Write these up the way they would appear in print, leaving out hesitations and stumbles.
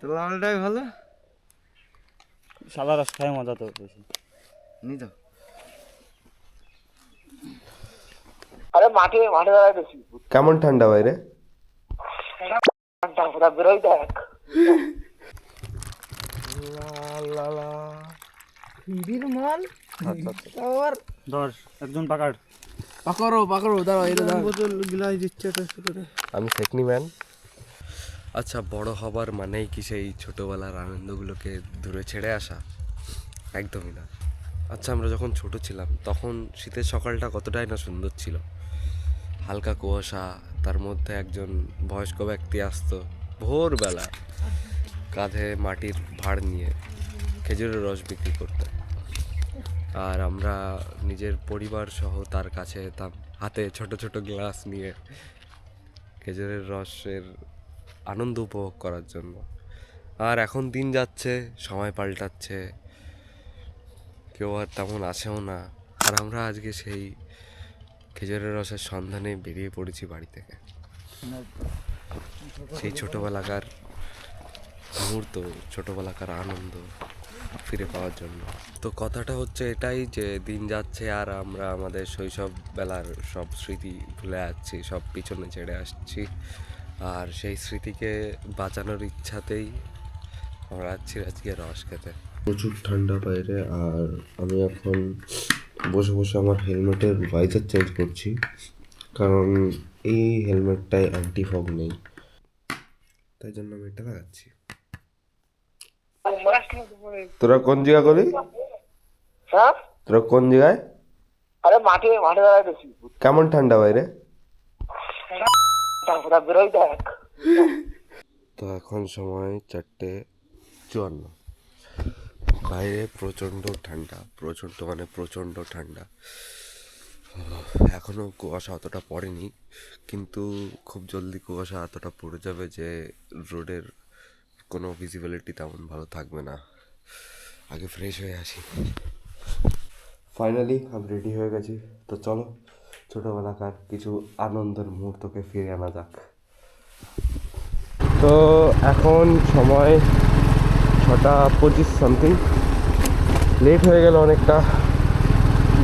তো লালটাই ভালো। সাদা রস খায় মজা তো বেশি। নি তো আরে মাঠে মাঠে দাঁড়াইতেছি। কেমন ঠান্ডা বাইরে? ঠান্ডা বেরোই দেখ। ফিরির মাল। আবার ধর একজন পাকাড় পাকড়ো দাঁড়াও, এটা দাঁড়াও, বোতল গিলাই দিচ্ছে তো করে। আমি টেকনি ম্যান। আচ্ছা, বড় হবার মানেই কি সেই ছোটবেলার আনন্দগুলোকে দূরে ছেড়ে আসা? একদমই না। আচ্ছা, আমরা যখন ছোট ছিলাম তখন শীতের সকালটা কতটাই না সুন্দর ছিল। হালকা কুয়াশা, তার মধ্যে একজন বয়স্ক ব্যক্তি আসতো ভোরবেলা, কাঁধে মাটির ভাঁড় নিয়ে খেজুরের রস বিক্রি করতে, আর আমরা নিজের পরিবার সহ তার কাছে যেতাম হাতে ছোট ছোট গ্লাস নিয়ে খেজুরের রসের আনন্দ উপভোগ করার জন্য। আর এখন দিন যাচ্ছে, সময় পাল্টাচ্ছে, কেউ আর তেমন আসেও না, আর আমরা আজকে সেই খেজুরের রসের সন্ধানে বেরিয়ে পড়েছি বাড়ি থেকে, সেই ছোটোবেলাকার মুহূর্ত, ছোটোবেলাকার আনন্দ ফিরে পাওয়ার জন্য। তো কথাটা হচ্ছে এটাই যে দিন যাচ্ছে আর আমরা আমাদের শৈশব বেলার সব স্মৃতি ভুলে যাচ্ছি, সব পিছনে ছেড়ে আসছি, আর সেই স্মৃতিকে বাঁচানোর ইচ্ছাতেই আমরা যাচ্ছি আজকে রস খেতে। প্রচুর ঠান্ডা বাইরে, আর আমি এখন বসে বসে আমার হেলমেটের ভাইজার চেঞ্জ করছি, কারণ এই হেলমেটটায় অ্যান্টি ফগ নেই, তাই জন্য আমি এটা লাগাচ্ছি। তোরা কোন জায়গা করলি? হ্যাঁ, তোরা কোন জায়গায়? আরে মাঠে মাঠে দাঁড়াইতেছি। কেমন ঠান্ডা বাইরে? ঠান্ডা বেরোই দেখ। তো এখন সময় 4:54। বাইরে প্রচণ্ড ঠান্ডা, প্রচণ্ড ঠান্ডা। এখনও কুয়াশা অতটা পড়েনি, কিন্তু খুব জলদি কুয়াশা এতটা পড়ে যাবে যে রোডের কোনো ভিজিবিলিটি তেমন ভালো থাকবে না। আগে ফ্রেশ হয়ে আসি। ফাইনালি আমি রেডি হয়ে গেছি, তো চলো ছোটোবেলাকার কিছু আনন্দের মুহূর্তকে ফিরে আনা যাক। তো এখন সময় 6:25 সামথিং, লেট হয়ে গেল অনেকটা,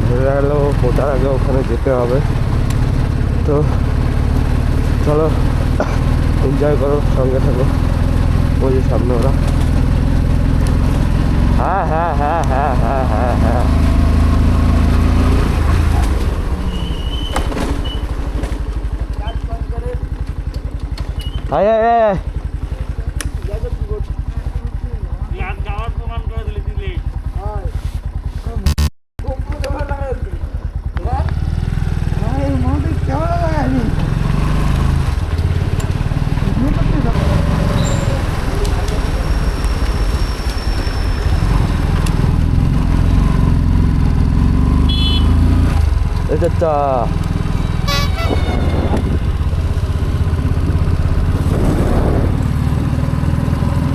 ধরে গেল 4টার আগে ওখানে যেতে হবে। তো চলো এনজয় করো, সঙ্গে থাকো। ওই যে সামনে ওরা, হ্যাঁ হ্যাঁ হ্যাঁ হ্যাঁ হ্যাঁ হ্যাঁ হ্যাঁ আয় আয় আয়। যাওয়ার প্রমাণ করে দিলি দিলি। চাচা আমি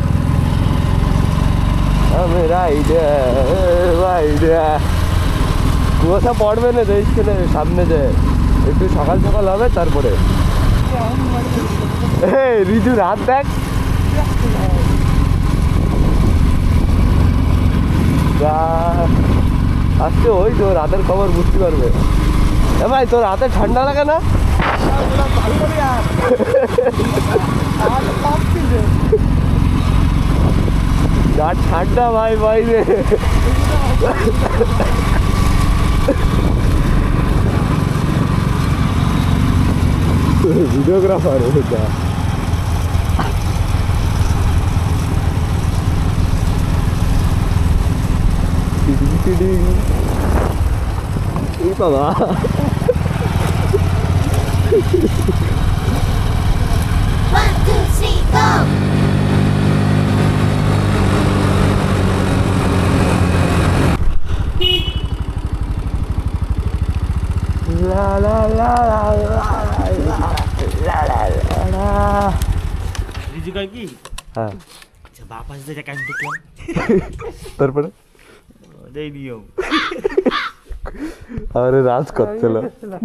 কুয়াশা পড়বে না তো স্কুলে সামনে, যে একটু সকাল সকাল হবে তারপরে। রিজু রাত দেখ, আজকে ওই তো রাতের খবর বুঝতে পারবে। ভাই তোর রাতে ঠান্ডা লাগে না? যা ঠান্ডা ভাই বাইরে। ভিডিওগ্রাফার এটা। এই বাবা, One, two, three, go! লা লা লা লা লা লা লা। রিজু কয় কি? হ্যাঁ, আচ্ছা বাপাস দিয়ে কাজ দেখলাম, তারপরে ওটাই নিয়ম। আরে রাজ করছিল,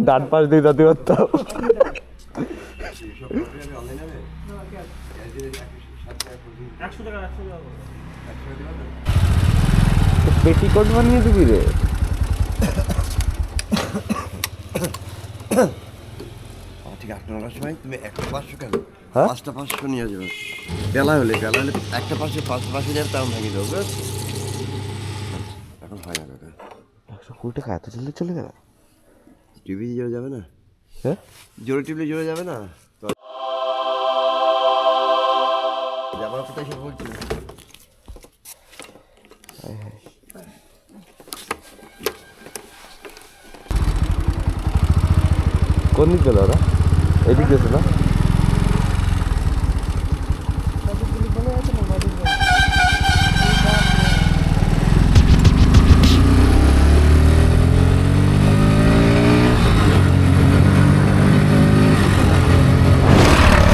ডান পাশ দিয়ে যেতে পারতাম। 100 টাকা করে। পেটিকোট বানিয়ে দিবি রে? ঠিক 8-9টার সময় তুমি 100-500 কেন? হ্যাঁ? 500 নিয়ে যাবে। বেলা হলে একটা পাশে 5 হাজার দাম ভেঙে যাবে। এখন হয় না কাকা। 120 টাকা এত জলদি চলে গেল? টিভি জোরে যাবে না? হ্যাঁ, জোরে টিভি জোরে যাবে না? যাবার কথা সে বলছি। কোন দিক গেল ওরা? এদিক গেছে না?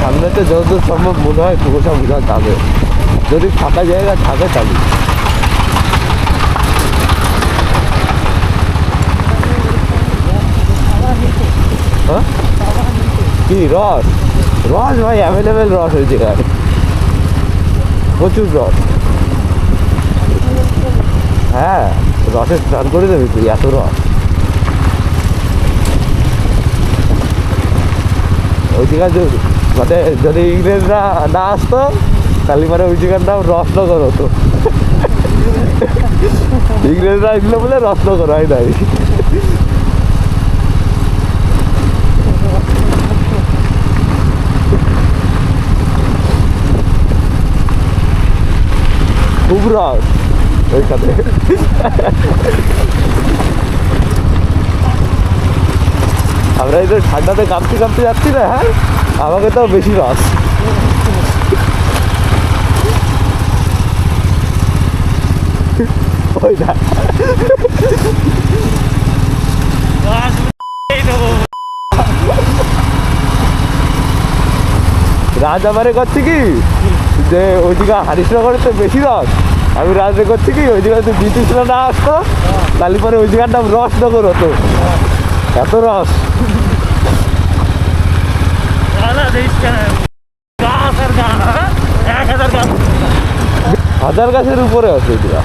সামনেতে যতদূর সম্ভব মনে হয় কুয়াশা বোঝা যাবে, যদি ফাঁকা জায়গা থাকে তাহলে। হ্যাঁ, কি রস? রস ভাই অ্যাভেলেবেল রস ওই জায়গায়, প্রচুর রস। হ্যাঁ, রসে স্নান করে দেবে তুই, এত রস। ওই জায়গায় মানে যদি ইংরেজরা না আসতো তাহলে মানে ওই জায়গার নাম রসনগর হতো। ইংরেজরা আসলো বলে রসনগর হয় নাই। খুব রস ওইখানে। আমরা এই যে ঠান্ডাতে কাঁপতে কাঁপতে যাচ্ছি না, হ্যাঁ আমাকে তো বেশি রস। ওই না রাজ আমারে করছি কি যে ওইদিকে হারিশনগরে তো বেশি রস, আমি রাজে করছি কি ওই জায়গায় ব্রিটিশরা না আসতো তাহলে পরে ওই জায়গার নাম রসনগর হতো, এত রস। হাজার গাছের উপরে আছে ওইদিকে।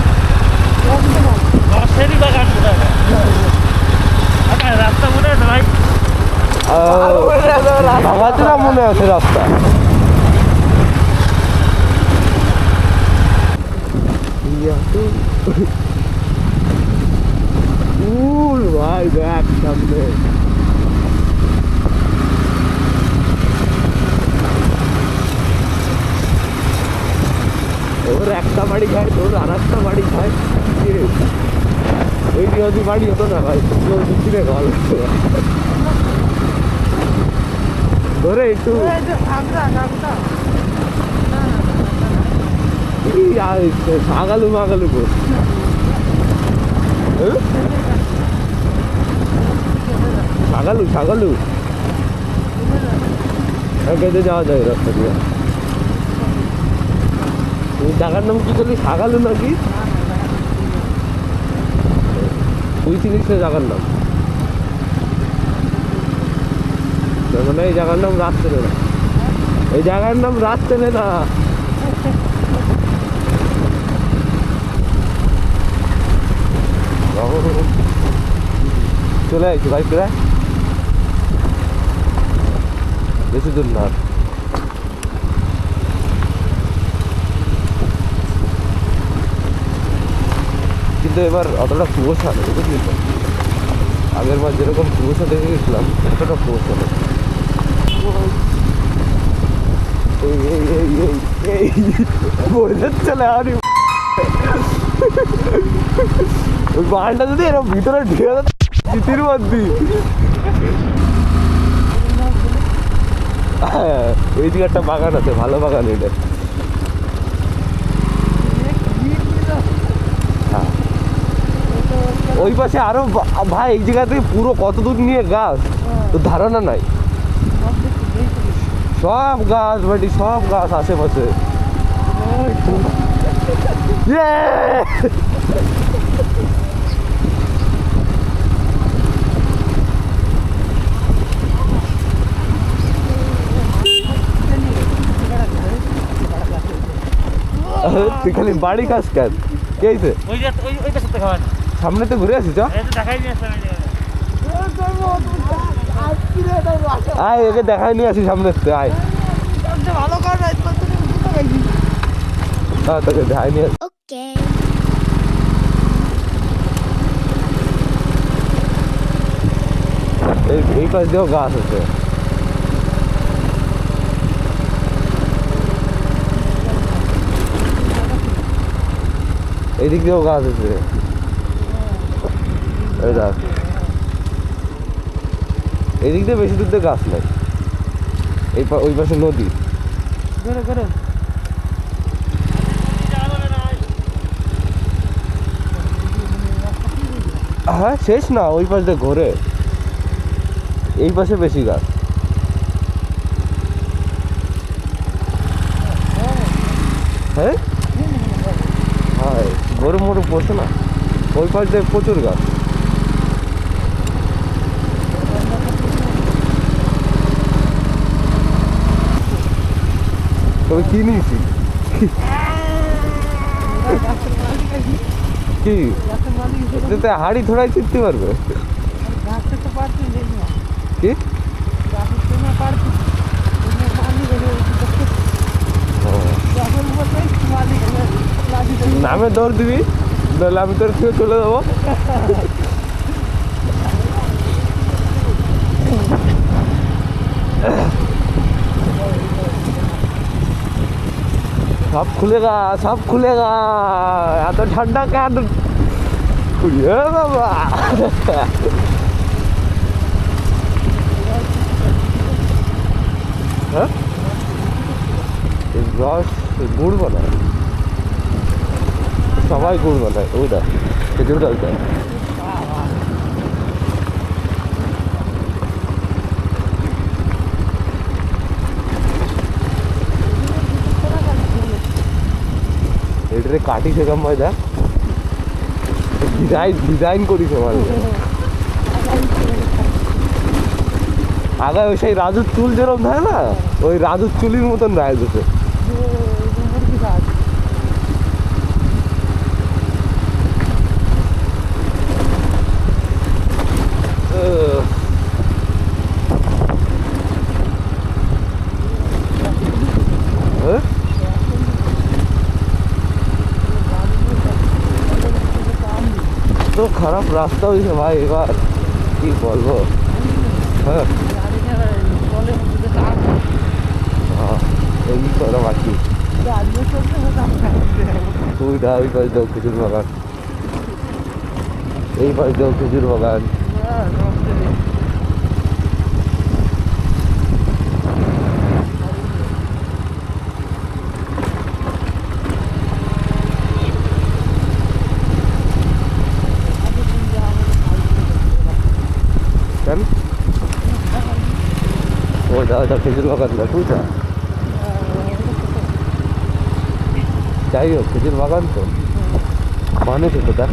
রাস্তা মনে আছে ভাই? ভাঙাচোরা মনে আছে রাস্তা। ভাই দেখ সামনে ওর একটা বাড়ি খায়, তোর আর একটা বাড়ি খায়। ওই যদি বাড়ি হতো না ভাই, দিচ্ছিলে ঘর ধরে একটু সাগালু মাগালু কর। সাগালু সাগালু কেটে যাওয়া যায় রাস্তা দিয়ে। জায়গার নাম কি করলি? সাগালু নাকি? তুই চিনিস না জায়গার নাম? মানে এই জায়গার নাম রাত চেনে না, এই জায়গার নাম রাত চেনে না। চলে আসছি ভাই, প্রায় বেশি দূর না। কিন্তু এবার অতটা কুয়াশা নেই, বুঝলি তো? আগের বার যেরকম কুয়াশা দেখে গেছিলাম অতটা কুয়াশা নেই। পড়ে যাচ্ছে আরে ওই বাড়িটা যদি এরকম ভিতরে ঢেকে যেত চিতির মধ্যে। হ্যাঁ, ওই দিকে একটা বাগান আছে, ভালো বাগান এটা। হ্যাঁ, ওই পাশে আরো ভাই এই জায়গা থেকে পুরো কত দূর নিয়ে গাছ তো ধারণা নাই। সব গাছ বাড়ি, সব গাছ আশেপাশে। তুই খালি বাড়ি খাস কেন? কে হইছে? ওই যে ওই পাশে তো খাওয়া না। সামনে তো ঘুরে আসিস। এই তো দেখাই নিয়ে আসলাম এই জায়গায়। আয় একে দেখাই নিয়ে আসি সামনে থেকে, আয়। ভালো কর না, হ্যাঁ তোকে দেখাই নিয়ে আসি। Okay. এই পাশ দিয়েও গাছ আছে। এইদিক দিয়েও গাছ আছে। এই দেখ, এদিক দিয়ে বেশি দূর দিয়ে গাছ নাই, ওই পাশে নদী। হ্যাঁ শেষ না, ওই পাশ দিয়ে ঘোরে, এই পাশে বেশি গাছ। হ্যাঁ হ্যাঁ, গরু মরু পড়ছে না, ওই পাশ দিয়ে প্রচুর গাছ। তবে কি নিয়েছি কি এতে হাড়ি থোড়াই চিনতে পারবে কি? নামে দৌড় দিবি, নাহলে আমি তোর থেকে চলে যাবো। सब खुलेगा, सब खुलेगा, यहाँ तो ठंडा क्या बाबा। রস গুড় বানায়, সবাই গুড় বানায়। ওইটা খেজুর ডালটা এটারে কাটিছে কামাই দেখ, ডিজাইন করিছে মানে। আগে ওই সেই রাজুর চুল যেরকম হয় না, ওই রাজুর চুলির মতন রায় দিছে। তো খারাপ রাস্তা হয়েছে ভাই, এবার কি বলবো। হ্যাঁ এই করা বাকি, তুইটা ওই পাশ দাও খেজুর বাগান, এই পাশ দাও খেজুর বাগান। কেন ওইটা খেজুর বাগান না, তুইটা যাই হোক খেজুর বাগান তো মানুষ তো দেখ।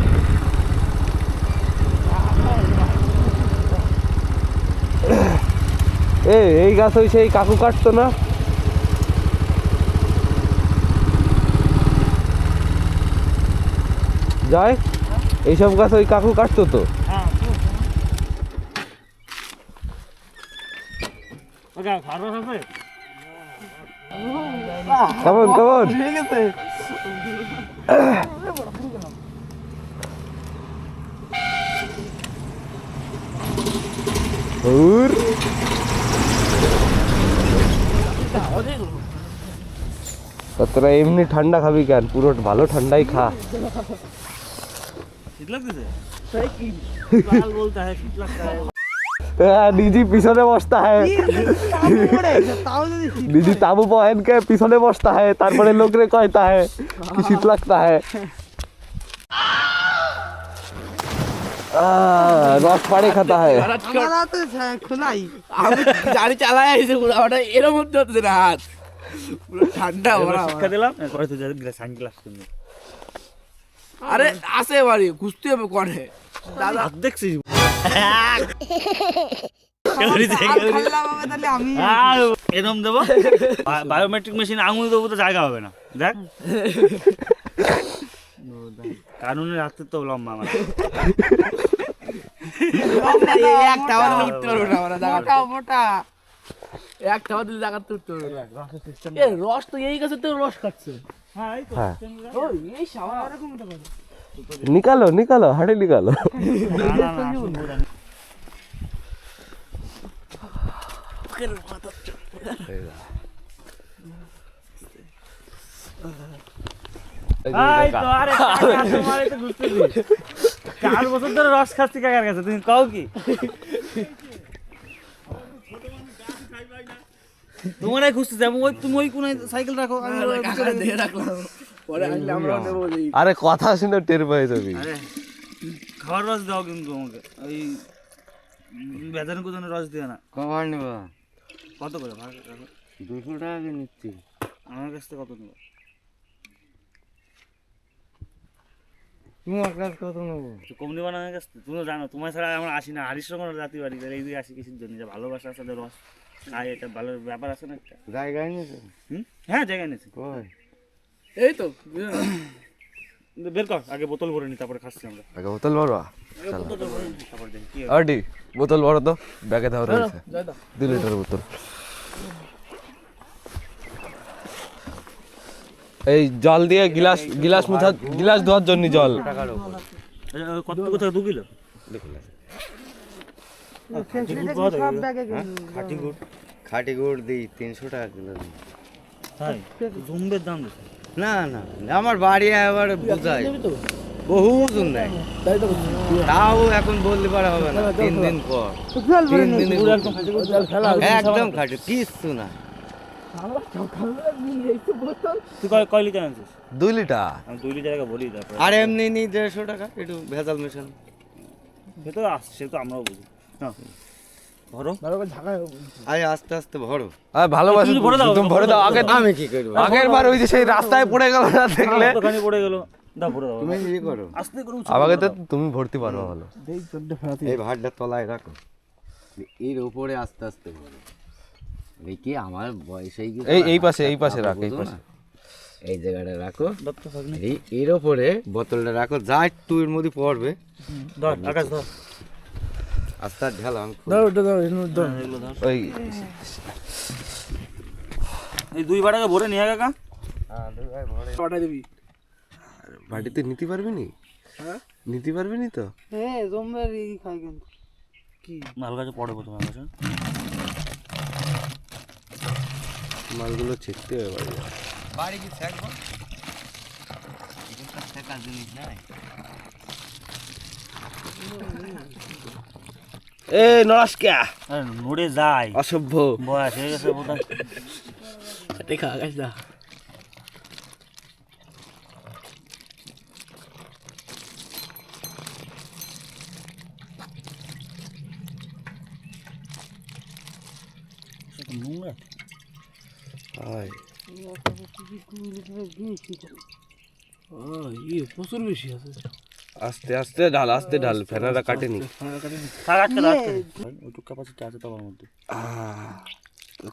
এই গাছ ওই সেই কাকু কাটতো না, যায় এইসব গাছ ওই কাকু কাটতো তো। কেমন কেমন তোরা এমনি ঠান্ডা খাবি কেন, পুরো ভালো ঠান্ডাই খা। শীত লাগতেছে? বলতে হয় শীত লাগতে হয়। निजी पीछे बसता है, निजी ताबू पहन के पीछे बसता है, तारपरे लोग रे कहता है कि शीत लगता है। रस पानी खाता है। গাড়ি চালায় আইছে পুরো এর মধ্যে হচ্ছে রাত পুরো ঠান্ডা ওরা শিক্ষা দিলাম পরে তো সানগ্লাস কিনবে। আরে আসে বাড়ি খুঁজতে হবে কোনে দাদা দেখছিস আমি এরকম দেবো বায়োমেট্রিক মেশিন আঙুল দেবো তো জায়গা হবে না দেখ কানুনের হাতে তো লম্বা আমার একটা আমাদের উঠতে পারবো না আমরা মোটা মোটা একটা আমাদের জায়গাতে উঠতে পারবো না এ রস তো এই গাছে তো রস খাচ্ছে হ্যাঁ এই তো হ্যাঁ। ও এই সাবা এরকম তো করে নিকালো নিকালো হাড়ে নিকালো না না না এই তো আরে কাকা তোমার এটা ঘুরতেছি 4 বছর ধরে রস খাচ্ছি কাকার কাছে তুমি কও কি তোমারাই খুঁজতেছি আমি ওই তুমি ওই কোনায় সাইকেল রাখো আমি ওই কাকা ভিতরে- দিয়ে রাখলাম পরে আসলে আমরা নেবো এই আরে কথা শুনে টের পাই যাবি আরে খাওয়ার রস দাও কিন্তু আমাকে ওই বেদান কুদানের রস দিও না কবার নেব কত করে ভাড়া রাখো? 200 টাকা করে নিচ্ছি আমার কাছ থেকে কত নেবো তোমার কাছে কত নেবো তো কম নেবা না আমার কাছ থেকে? তুমি তো জানো তোমার ছাড়া আমরা আসি না হারিস রকমের জাতি বাড়ি এই দিকে আসি কিসের জন্য যে ভালোবাসা আছে যে রস খাই এটা ভালো ব্যাপার আছে না একটা জায়গায় নিয়েছে হ্যাঁ জায়গায় নিয়েছি কই এই তো বের কর আগে বোতল ভরে নি তারপরে খাচ্ছি আমরা আগে বোতল ভরবা তারপর দেখি কি হয়। আরডি বোতল ভরো তো ব্যাগে দাও রয়েছে যাই তো 2 লিটার বোতল এই জল দিয়ে গিলাস মুছা গিলাস ধোয়ার জন্য জল কত কোথায় 2 কিলো খাটি গুড় খাটি গুড় দিই 300 টাকা কিলো দিই। তাই জুম্বের দাম দিচ্ছে না না আমার বাড়ি আবার বুঝাই বহু ওজন নেয় তাই তো তাও এখন বলতে পারা হবে না 3 দিন পর 3 দিন একদম খাটি কিচ্ছু না তুই কয় লিটার আনছিস 2 লিটার আমি 2 লিটার আগে বলি তারপরে আর এমনি নি 150 টাকা একটু ভেজাল মেশান সে তো আসছে সে তো আমরাও বুঝি না ধরো আয় আস্তে আস্তে ভরো ভালোবাসো তুমি ভরে দাও, তুমি ভরে দাও আগে আমি কি করবো আগের বার ওই যে সেই রাস্তায় পড়ে গেল না দেখলে দোকানে পড়ে গেল দাও ভরে দাও তুমি ইয়ে করো আস্তে করে আমাকে তো তুমি ভর্তি পারবা ভালো এই ভাতটা তলায় রাখো এর উপরে আস্তে আস্তে ভরো দেখি আমার বয়সেই কি এই পাশে রাখ এই পাশে এই জায়গাটা রাখো দত্ত থাকনি এর উপরে বোতলটা রাখো যা একটু এর মধ্যে পড়বে ধর আকাশ ধর আস্তে আস্তে ঢালো আমি দাও ওটা দাও এগুলো ধর ওই এই 2 বাটাকে ভরে নিয়ে কাকা পাঠা দিবি বাড়িতে নিতে পারবি নি হ্যাঁ নিতে পারবি নি তো মাল গাছে পড়ে প্রথমে কাছে মালগুলো ছিটতে হবে বাড়ি বাড়ি কি থাকবো শেখার জিনিস নাই এ নরসকা আরে নড়ে যায় অসভ্য বয়স হয়ে গেছে বোধহয় দেখা আকাশ দা নোংরা আয় ও ইয়ে প্রচুর বেশি আছে আস্তে আস্তে ঢাল ফেনাটা কাটেনি থাক আটকে দাও ওইটুকু ক্যাপাসিটি আছে তোমার মধ্যে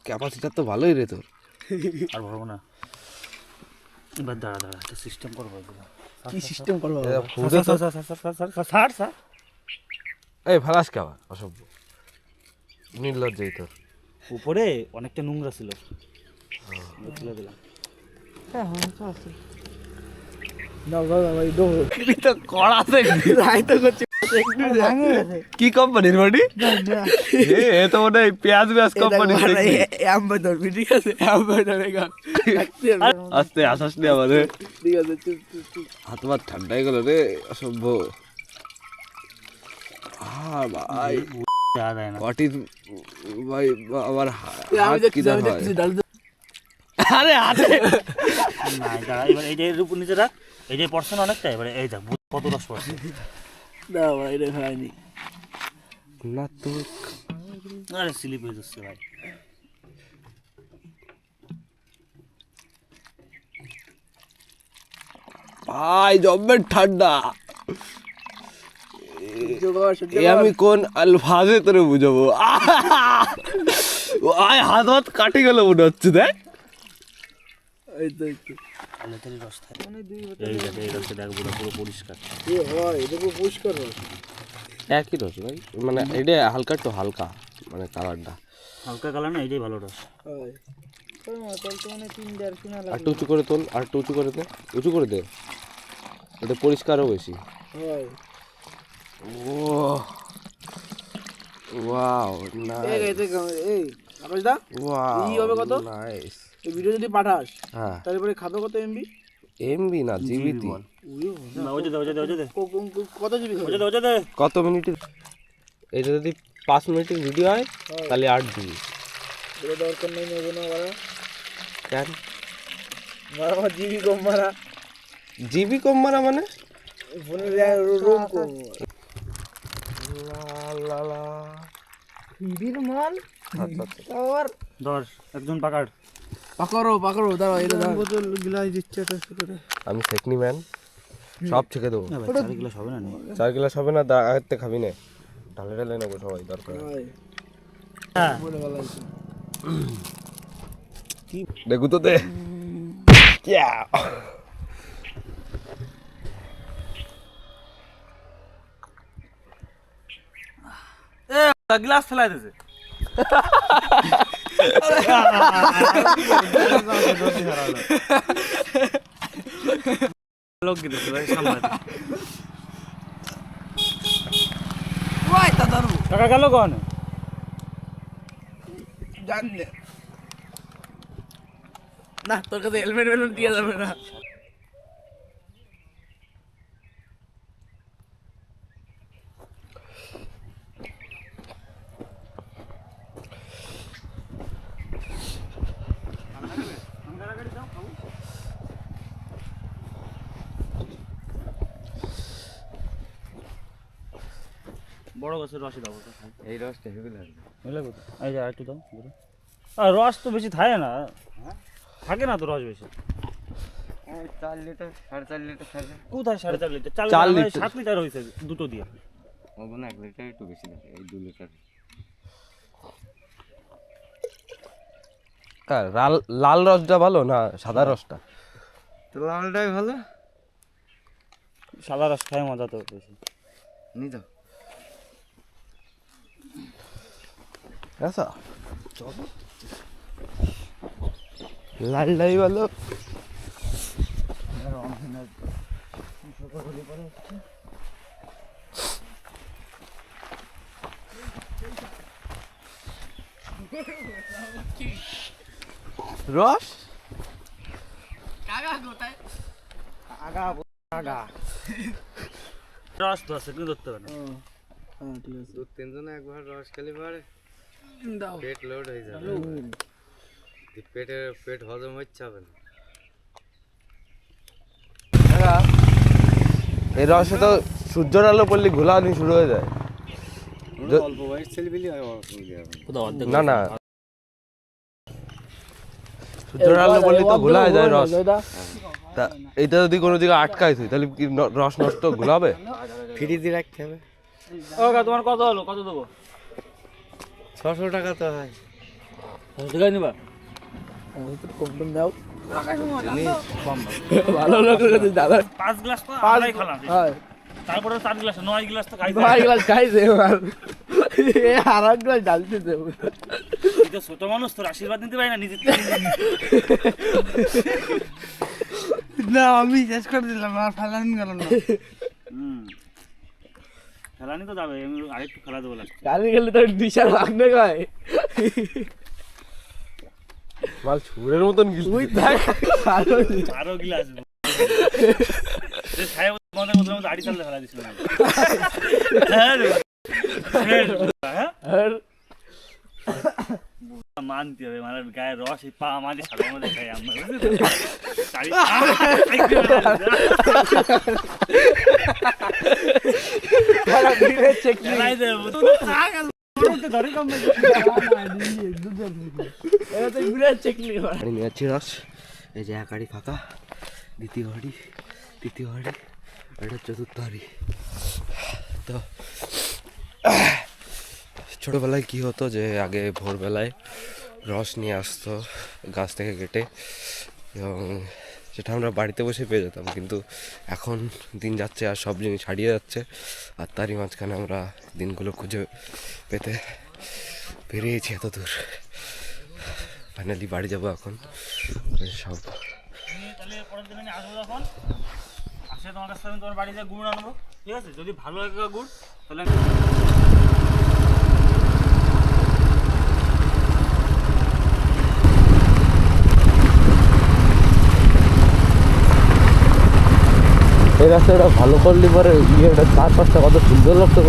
ক্যাপাসিটার তো ভালোই রে তোর আর ভরবো না এবার দাঁড়া দাঁড়া একটা সিস্টেম করবো কি সিস্টেম করবো ছাড় ছাড় এই ফালাস খাওয়া অসভ্য নির্লজ্জাই তোর উপরে অনেকটা নোংরা ছিল তুলে দিলাম দাও দাও ভাই দাও তো কড়াতে রাই তো করছে কি কোম্পানির বাড়ি এ তো মনে হয় পেঁয়াজ কোম্পানি অ্যাম্বাসডর ঠিক আছে অ্যাম্বাসডর গান আস্তে আসাস নি আমাদের ঠিক আছে চুপ চুপ চুপ হাত মাত ঠান্ডা হয়ে গেল রে অসভ্য ভাই দেওয়া যায় না হোয়াট ইজ ভাই আমার আমি হাত দেখছি কিদার আমি হয় দেখছি ডাল আরে হাতে না দাঁড়া এবার এই যে এর উপর নিচে রাখ এই যে পড়ছেন অনেকটা এবারে এই দেখ কত রস পড়ছে দাও ভাই রে হয়নি না তো আরে স্লিপ হয়ে যাচ্ছে ভাই ভাই জম্মের ঠান্ডা জোগাড় সহ্য এ আমি কোন আলফাজে তোরে বুঝাবো আয় হাত হাত কাটে গেল মনে হচ্ছে দেখ। এই তো এই তো। তাড়াতাড়ি রস থাকে এই রসে দেখ পুরো পরিষ্কার। এ হয় এটা পুরো পরিষ্কার রস। একই রস ভাই, মানে এটা হালকা একটু হালকা মানে কালারটা। হালকা কালার না, এইটাই ভালো রস। হয় আর একটু উঁচু করে তোল, আর একটু উঁচু করে দে, উঁচু করে দে, এটা পরিষ্কারও বেশি। হয় ও ওয়াও এই নাইস, এই দেখ এই আকাশদা ওয়াও এই হবে কত? নাইস। এই ভিডিও যদি পাঠাস হ্যাঁ তারপরে খাবে কত এমবি? এমবি না জিবিটি। কত জিবি কত মিনিট? এটা যদি 5 মিনিটের ভিডিও হয় তাহলে 8 জিবি। এটা দরকার নেই, নেবো না বাড়া কেন আমার জিবি কম মারা, জিবি কম মারা মানে? ফোনের রোম কম। ফিরির মাল আবার ধর একজন পাকাড়। পাকড়ো পাকড়ো, দাঁড়াও এটা দাঁড়াও। বোতল গিলাই দিচ্ছে এটা করে। আমি শেখনি ম্যান, সব ছেঁকে দেবো। 4 গ্লাস হবে না? 4 গ্লাস হবে না, আগের থেকে খাবি না, ঢালে ঢালে নেবো সবাই দরকার। হ্যাঁ বলে ভালো আছে। দেখু তো দে ক্যা গ্লাস ফেলাই দিয়েছে। লোক গেছে ভাই সামনে। ওই দাদারু টাকা গেল কোন? জানলে না তোর কাছে হেলমেট মেলমেট দিয়ে যাবে না। বড় গাছের রসই দাও তো। এই রসটা হেভি লাগবে। বুঝলে কত? এই যে একটু দাও। আর রস তো বেশি থাকে না, থাকে না তো রস বেশি। 4 লিটার 4.5 লিটার থাকে। কোথায় 4.5 লিটার? 4 litre litre. 7 লিটার হয়েছে দুটো দিয়ে। ওগুলো 1 লিটার একটু বেশি থাকে, এই 2 লিটার। লাল রসটা ভালো না সাদা রসটা? তো লালটাই ভালো। সাদা রস খায় মজা তো বেশি। নি তো আচ্ছা লালটাই ভালো। রস রস তো আছে কিন্তু ধরতে পারে না। হ্যাঁ ঠিক আছে 2-3 জন একবার রস খেলে পারে দাও। পেট লোড হয়ে যাবে। পেট হজম হচ্ছে হবে না। এই রসে তো সূর্যের আলো পড়লে ঘোলানি শুরু হয়ে যায়। অল্প বয়স ছেলে বিলি হয় অসুবিধা হবে না। কোথাও অর্ধেক না না সূর্যের আলো পড়লে তো ঘোলা হয়ে যায় রস। তা এটা যদি কোনো দিকে আটকায় তুই তাহলে কি রস নষ্ট ঘোলাবে? ফ্রিজে রাখতে হবে। ওকে তোমার কত হলো? কত দেবো? 600 টাকা তো হয়। টাকা নিবা? কম টম দাও। কম ভালো লাগে দাদা। 5 গ্লাস তো আমরাই খেলাম। হয় তারপরে 4 গ্লাস 9 গ্লাস তো খাইছে। ভাই গ্লাস খাইছে এবার এ আরেক গ্লাস ঢালতে দেব। তুই তো ছোট মানুষ, তোর আশীর্বাদ নিতে পারি না নিজে থেকে। না আমি শেষ করে দিলাম আর ফালান গেল না। খেলানি তো যাবে, আমি আরেকটু খেলা দেবো লাস্ট। গাড়ি গেলে তো বিশাল ভাগনে গায়। মাল ছুরের মতন গিল। তুই দেখ আরো গ্লাস খাই মনে মধ্যে আড়ি চালতে ফেলা দিছিল। আর মানতে হবে, মানে গায়ের রস এই পা আমাদের সাদার মধ্যে খাই আমরা, বুঝলি তো? খেলাই দেবো। ধরে কম এটা তো ঘুরে চেকলি হয়। আমি নিয়ে যাচ্ছি রস। এই যে এক হাঁড়ি ফাঁকা, দ্বিতীয় হাঁড়ি, তৃতীয় হাঁড়ি, এটা চতুর্থ হাঁড়ি। তো ছোটোবেলায় কী হতো যে আগে ভোরবেলায় রস নিয়ে আসতো গাছ থেকে কেটে, এবং সেটা আমরা বাড়িতে বসে পেয়ে যেতাম। কিন্তু এখন দিন যাচ্ছে আর সব জিনিস হারিয়ে যাচ্ছে, আর তারই মাঝখানে আমরা দিনগুলো খুঁজে পেতে বেরিয়েছি এত দূর। ফাইনালি বাড়ি যাবো এখন সব। তাহলে পরের দিন আমি আসবো, যখন আসে তোমার কাছ থেকে আমি তোমার বাড়িতে গুড় আনবো, ঠিক আছে? যদি ভালো লাগে গুড় তাহলে এই রাস্তাটা ভালো করলে পরে ইয়েটা চারপাশটা কত সুন্দর লাগতো।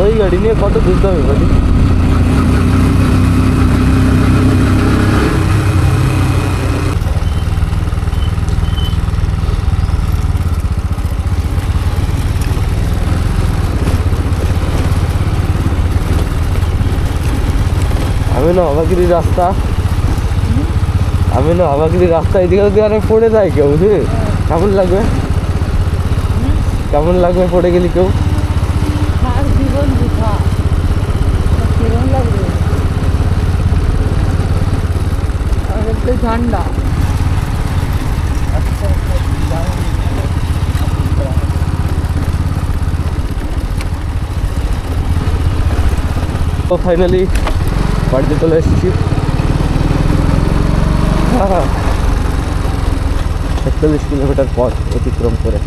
ওই গাড়ি নিয়ে কত ঘুরতে হবে গাড়ি। আমি না অবাগিরি রাস্তা, এদিকে যদি অনেক পড়ে যায় কেউ, কেমন লাগবে? কেমন লাগবে পড়ে গেলি কেউ? ঠান্ডা তো ফাইনালি বাড়িতে চলে এসেছি 41 কিলোমিটার পথ অতিক্রম করে।